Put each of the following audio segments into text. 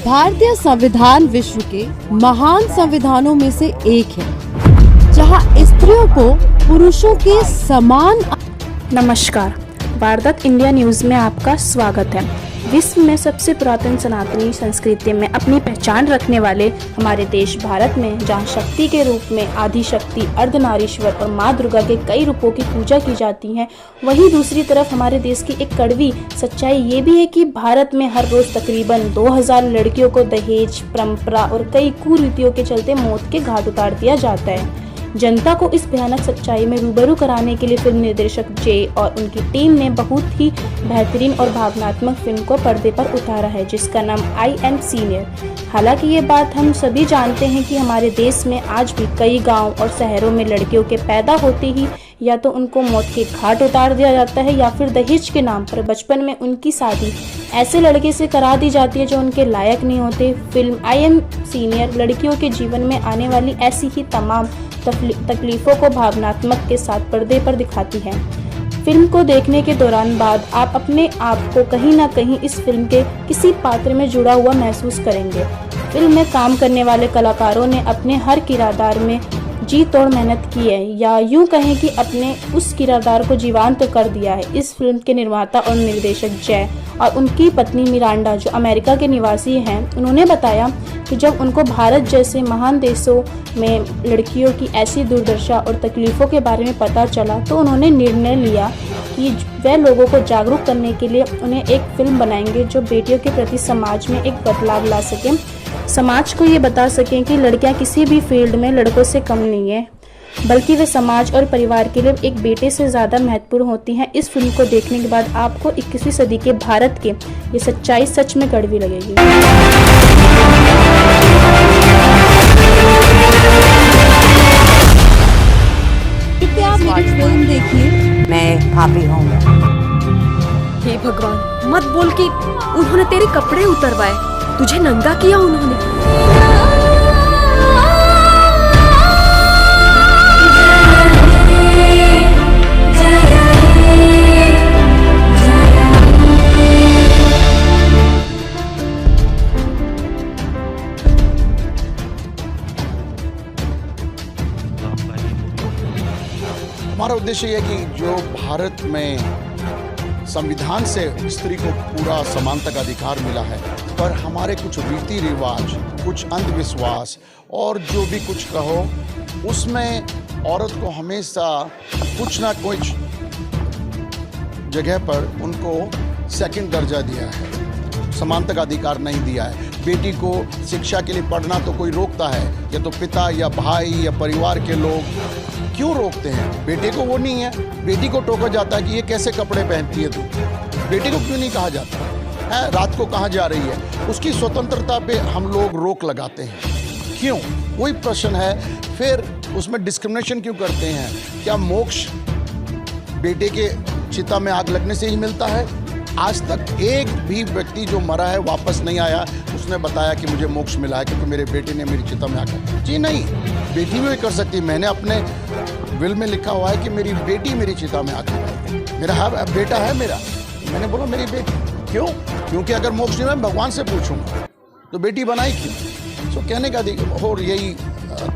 भारतीय संविधान विश्व के महान संविधानों में से एक है, जहां स्त्रियों को पुरुषों के समान। नमस्कार, वारदात इंडिया न्यूज में आपका स्वागत है। विश्व में सबसे पुरातन सनातनी संस्कृति में अपनी पहचान रखने वाले हमारे देश भारत में, जहां शक्ति के रूप में आदि शक्ति, अर्धनारीश्वर और माँ दुर्गा के कई रूपों की पूजा की जाती है, वहीं दूसरी तरफ हमारे देश की एक कड़वी सच्चाई ये भी है कि भारत में हर रोज तकरीबन 2000 लड़कियों को दहेज, परंपरा और कई कुरीतियों के चलते मौत के घाट उतार दिया जाता है। जनता को इस भयानक सच्चाई में रूबरू कराने के लिए फिल्म निर्देशक जे और उनकी टीम ने बहुत ही बेहतरीन और भावनात्मक फिल्म को पर्दे पर उतारा है, जिसका नाम आई एम सीनियर। हालांकि ये बात हम सभी जानते हैं कि हमारे देश में आज भी कई गांव और शहरों में लड़कियों के पैदा होते ही या तो उनको मौत के घाट उतार दिया जाता है या फिर दहेज के नाम पर बचपन में उनकी शादी ऐसे लड़के से करा दी जाती है जो उनके लायक नहीं होते। फिल्म आई एम सीनियर लड़कियों के जीवन में आने वाली ऐसी ही तमाम तकलीफों को भावनात्मक के साथ पर्दे पर दिखाती है। फिल्म को देखने के दौरान बाद आप अपने आप को कहीं ना कहीं इस फिल्म के किसी पात्र में जुड़ा हुआ महसूस करेंगे। फिल्म में काम करने वाले कलाकारों ने अपने हर किरदार में जी तोड़ मेहनत की है, या यूं कहें कि अपने उस किरदार को जीवंत कर दिया है। इस फिल्म के निर्माता और निर्देशक जय और उनकी पत्नी मिरांडा, जो अमेरिका के निवासी हैं, उन्होंने बताया कि जब उनको भारत जैसे महान देशों में लड़कियों की ऐसी दुर्दशा और तकलीफ़ों के बारे में पता चला तो उन्होंने निर्णय लिया कि वे लोगों को जागरूक करने के लिए उन्हें एक फिल्म बनाएंगे जो बेटियों के प्रति समाज में एक बदलाव ला सके, समाज को ये बता सकें कि लड़कियां किसी भी फील्ड में लड़कों से कम नहीं है, बल्कि वे समाज और परिवार के लिए एक बेटे से ज़्यादा महत्वपूर्ण होती हैं। इस फिल्म को देखने के बाद आपको 21वीं सदी के भारत के ये सच्चाई सच में कड़वी लगेगी। क्या आप मेरी फिल्म देखिए? मैं भाभी हूँ। हे भगवान, मत बोल कि उन्होंने तेरे कपड़े उतरवाए, तुझे नंगा किया उन्होंने। हमारा उद्देश्य यह है कि जो भारत में संविधान से स्त्री को पूरा समानता का अधिकार मिला है, पर हमारे कुछ रीति रिवाज, कुछ अंधविश्वास और जो भी कुछ कहो, उसमें औरत को हमेशा कुछ ना कुछ जगह पर उनको सेकंड दर्जा दिया है, समानता का अधिकार नहीं दिया है। बेटी को शिक्षा के लिए पढ़ना तो कोई रोकता है, या तो पिता या भाई या परिवार के लोग क्यों रोकते हैं। बेटे को वो नहीं है, बेटी को टोका जाता है कि ये कैसे कपड़े पहनती है तू। बेटी को क्यों नहीं कहा जाता है रात को कहाँ जा रही है। उसकी स्वतंत्रता पे हम लोग रोक लगाते हैं, क्यों? वही प्रश्न है। फिर उसमें डिस्क्रिमिनेशन क्यों करते हैं? क्या मोक्ष बेटे के चिता में आग लगने से ही मिलता है? आज तक एक भी व्यक्ति जो मरा है वापस नहीं आया, उसने बताया कि मुझे मोक्ष मिला है क्योंकि मेरे बेटे ने मेरी चिता में आकर। जी नहीं, बेटी भी कर सकती। मैंने अपने विल में लिखा हुआ है कि मेरी बेटी मेरी चिता में आकर, मेरा बेटा है मेरा। मैंने बोला मेरी बेटी। क्यों? क्योंकि अगर मोक्ष नहीं मैं भगवान से पूछूंगा तो बेटी बनाई क्यों? सो कहने का और यही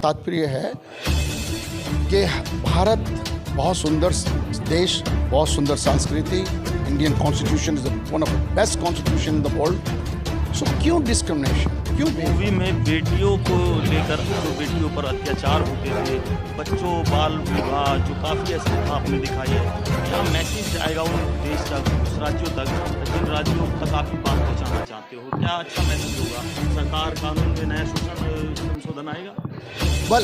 तात्पर्य है कि भारत बहुत सुंदर देश, बहुत सुंदर संस्कृति। Indian constitution is one of the best constitution in the world. So क्यों डिस्क्रिमिनेशन? क्यों? मूवी में बेटियों को लेकर जो बेटियों पर अत्याचार होते थे, बच्चों बाल विवाह जो काफ़ी ऐसी आपने दिखाई है, क्या मैसेज जाएगा उन देश तक, उस राज्यों तक, जिन राज्यों तक आप बात पहुँचाना चाहते हो? क्या अच्छा मैसेज होगा? सरकार कानून में नया संशोधन आएगा?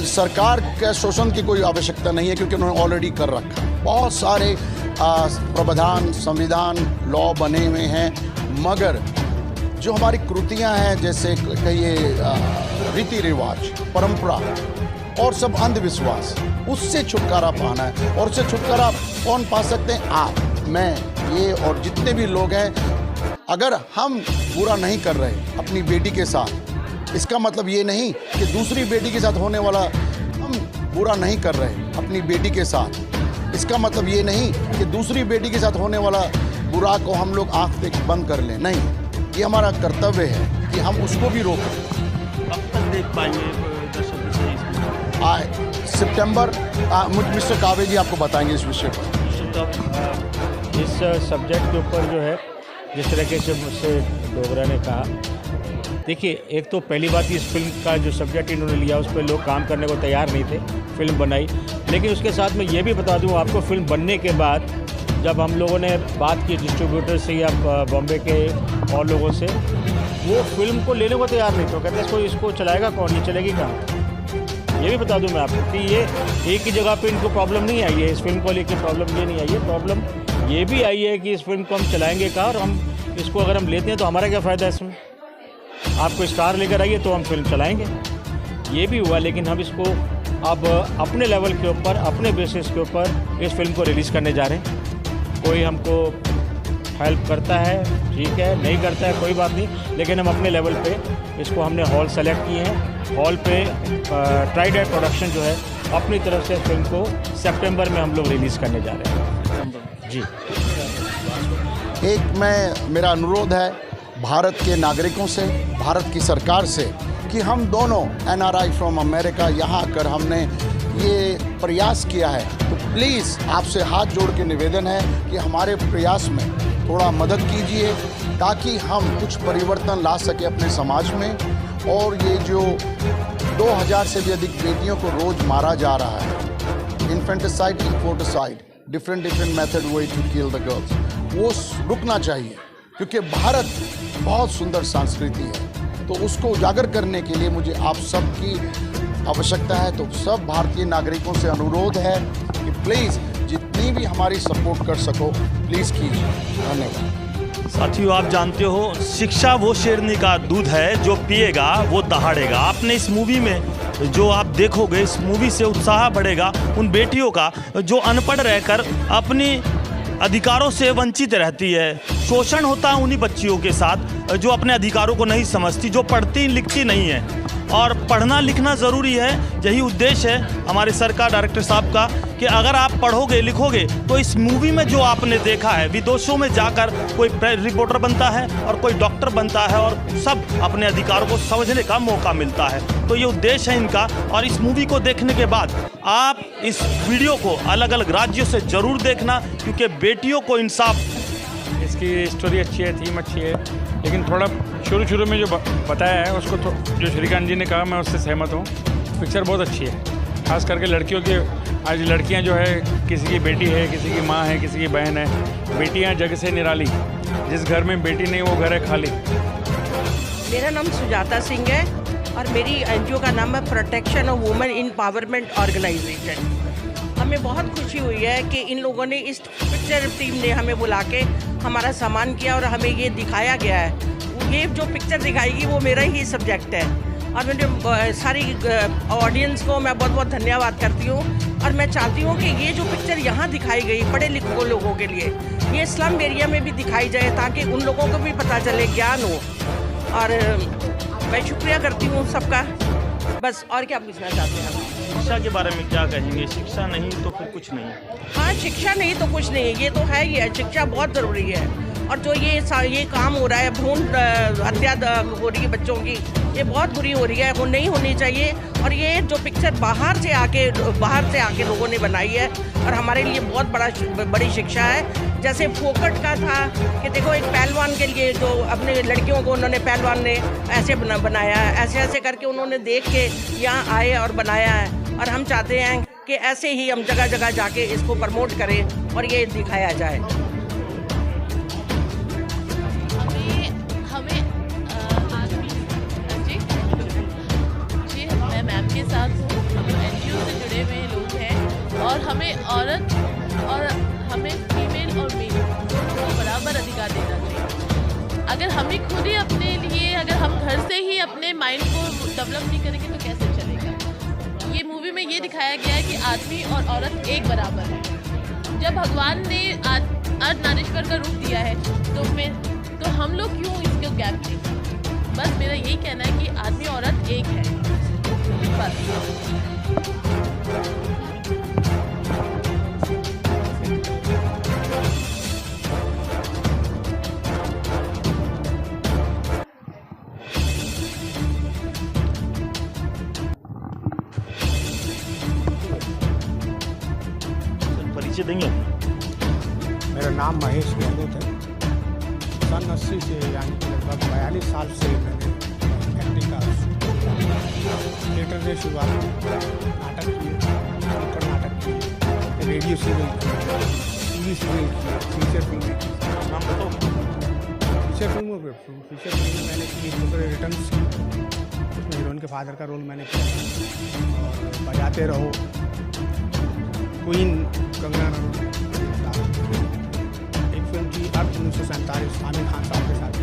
सरकार के शोषण की कोई आवश्यकता नहीं है, क्योंकि उन्होंने ऑलरेडी कर रखा। बहुत सारे प्रावधान, संविधान, लॉ बने हुए हैं, मगर जो हमारी कृतियां हैं, जैसे कहिए रीति रिवाज, परंपरा और सब अंधविश्वास, उससे छुटकारा पाना है। और उससे छुटकारा कौन पा सकते हैं? आप, मैं, ये और जितने भी लोग हैं। अगर हम बुरा नहीं कर रहे अपनी बेटी के साथ, इसका मतलब ये नहीं कि दूसरी बेटी के साथ होने वाला हम बुरा नहीं कर रहे अपनी बेटी के साथ। इसका मतलब ये नहीं कि दूसरी बेटी के साथ होने वाला बुरा को हम लोग आंख से बंद कर लें। नहीं, ये हमारा कर्तव्य है कि कि हम उसको भी रोकें। कब तक देख पाएंगे दर्शक इसे इसमें? सितंबर, मिस्टर कावे जी आपको बताएंगे इस विषय पर। इस सब्जेक्ट के ऊपर जो है, जिस तरीके से मुझसे डोगरा ने कहा, देखिए, एक तो पहली बात, इस फिल्म का जो सब्जेक्ट इन्होंने लिया उस पर लोग काम करने को तैयार नहीं थे, फिल्म बनाई। लेकिन उसके साथ मैं ये भी बता दूं आपको, फिल्म बनने के बाद जब हम लोगों ने बात की डिस्ट्रीब्यूटर से या बॉम्बे के और लोगों से, वो फिल्म को लेने को तैयार नहीं थे। तो कहते इसको चलाएगा कौन, ये चलेगी कहाँ। ये भी बता दूं मैं आपको कि ये एक ही जगह पे इनको प्रॉब्लम नहीं आई है, इस फिल्म को लेकर प्रॉब्लम ये नहीं आई है। प्रॉब्लम ये भी आई है कि इस फिल्म को हम चलाएंगे कहाँ, और हम इसको अगर हम लेते हैं तो हमारा क्या फ़ायदा है इसमें। आपको स्टार लेकर आइए तो हम फिल्म चलाएंगे, ये भी हुआ। लेकिन हम इसको अब अपने लेवल के ऊपर, अपने बेसिस के ऊपर इस फिल्म को रिलीज़ करने जा रहे हैं। कोई हमको हेल्प करता है ठीक है, नहीं करता है कोई बात नहीं, लेकिन हम अपने लेवल पे इसको हमने हॉल सेलेक्ट किए हैं। हॉल पे ट्राइड एट प्रोडक्शन जो है अपनी तरफ से फिल्म को सितंबर में हम लोग रिलीज़ करने जा रहे हैं जी। मेरा अनुरोध है भारत के नागरिकों से, भारत की सरकार से, कि हम दोनों NRI फ्रॉम अमेरिका यहाँ आकर हमने ये प्रयास किया है, तो प्लीज़ आपसे हाथ जोड़ के निवेदन है कि हमारे प्रयास में थोड़ा मदद कीजिए ताकि हम कुछ परिवर्तन ला सके अपने समाज में। और ये जो 2000 से भी अधिक बेटियों को रोज़ मारा जा रहा है, infanticide, foeticide, different method way to kill the girls, वो रुकना चाहिए। क्योंकि भारत बहुत सुंदर संस्कृति है, तो उसको उजागर करने के लिए मुझे आप सबकी आवश्यकता है। तो सब भारतीय नागरिकों से अनुरोध है कि प्लीज़ जितनी भी हमारी सपोर्ट कर सको प्लीज़ कीजिए। धन्यवाद। साथियों, आप जानते हो, शिक्षा वो शेरनी का दूध है जो पिएगा वो दहाड़ेगा। आपने इस मूवी में जो आप देखोगे, इस मूवी से उत्साह बढ़ेगा उन बेटियों का जो अनपढ़ रहकर अपनी अधिकारों से वंचित रहती है। शोषण होता है उन्हीं बच्चियों के साथ जो अपने अधिकारों को नहीं समझती, जो पढ़ती लिखती नहीं है। और पढ़ना लिखना ज़रूरी है, यही उद्देश्य है हमारे सर का, डायरेक्टर साहब का, कि अगर आप पढ़ोगे लिखोगे तो इस मूवी में जो आपने देखा है, विदेशों में जाकर कोई रिपोर्टर बनता है और कोई डॉक्टर बनता है और सब अपने अधिकारों को समझने का मौका मिलता है। तो ये उद्देश्य है इनका। और इस मूवी को देखने के बाद आप इस वीडियो को अलग अलग राज्यों से ज़रूर देखना, क्योंकि बेटियों को इंसाफ। इसकी स्टोरी अच्छी है, थीम अच्छी है, लेकिन थोड़ा शुरू में जो बताया है उसको जो श्रीकांत जी ने कहा, मैं उससे सहमत हूँ। पिक्चर बहुत अच्छी है, खास करके लड़कियों की। आज लड़कियाँ जो है, किसी की बेटी है, किसी की माँ है, किसी की बहन है। बेटियाँ जग से निराली, जिस घर में बेटी नहीं वो घर है खाली। मेरा नाम सुजाता सिंह है और मेरी NGO का नाम है protection of women empowerment organisation. हमें बहुत खुशी हुई है कि इन लोगों ने, इस पिक्चर टीम ने हमें बुला के हमारा सम्मान किया और हमें ये दिखाया गया है। ये जो पिक्चर दिखाएगी वो मेरा ही सब्जेक्ट है और मेरे सारी ऑडियंस को मैं बहुत बहुत धन्यवाद करती हूँ। और मैं चाहती हूँ कि ये जो पिक्चर यहाँ दिखाई गई पढ़े लिखे लोगों के लिए, ये स्लम एरिया में भी दिखाई जाए ताकि उन लोगों को भी पता चले, ज्ञान हो। और मैं शुक्रिया करती हूँ सबका, बस। और क्या पूछना चाहते हैं? शिक्षा के बारे में क्या कहेंगे? शिक्षा नहीं तो फिर कुछ नहीं। हाँ, शिक्षा नहीं तो कुछ नहीं, ये तो है ही है। शिक्षा बहुत ज़रूरी है। और जो ये काम हो रहा है, भ्रूण हत्या हो रही है बच्चों की, ये बहुत बुरी हो रही है, वो नहीं होनी चाहिए। और ये जो पिक्चर बाहर से आके लोगों ने बनाई है और हमारे लिए बहुत बड़ी शिक्षा है। जैसे फोकट का था कि देखो, एक पहलवान के लिए जो अपने लड़कियों को उन्होंने, पहलवान ने ऐसे बनाया है, ऐसे करके उन्होंने देख के यहाँ आए और बनाया है। और हम चाहते हैं कि ऐसे ही हम जगह जगह जाके इसको प्रमोट करें और ये दिखाया जाए। मैं मैम के साथ हूँ, हम NGO से जुड़े हुए लोग हैं और हमें औरत और हमें फीमेल और मेल दोनों को बराबर अधिकार देना चाहिए। अगर हम ही खुद ही अपने लिए, अगर हम घर से ही अपने माइंड को डेवलप नहीं करेंगे तो कैसे चलेगा। ये मूवी में ये दिखाया गया है कि आदमी और औरत एक बराबर है। जब भगवान ने अर्धनारीश्वर का रूप दिया है तो हम लोग क्यों इसको गैप दें? बस मेरा यही कहना है कि आदमी और औरत एक है, बस। परिचय देंगे अपना? मेरा नाम महेश गहलोत है। सन 80 से यानी कि लगभग 42 साल से मैंने एक्टिंग का थिएटर से शुरुआत की, नाटक किए, नुक्कड़ नाटक किए, रेडियो सीरियल किए, टीवी सीरियल किए, फीचर फिल्में की। नाम बताओ। फीचर फिल्मों में मैंने की दूसरे रिटर्न्स की, उसमें हीरोइन के फादर का रोल मैंने किया। और बजाते रहो, क्वीन कंगना रनौत, एक फिल्म की अब 1947 आमिर खान साहब के साथ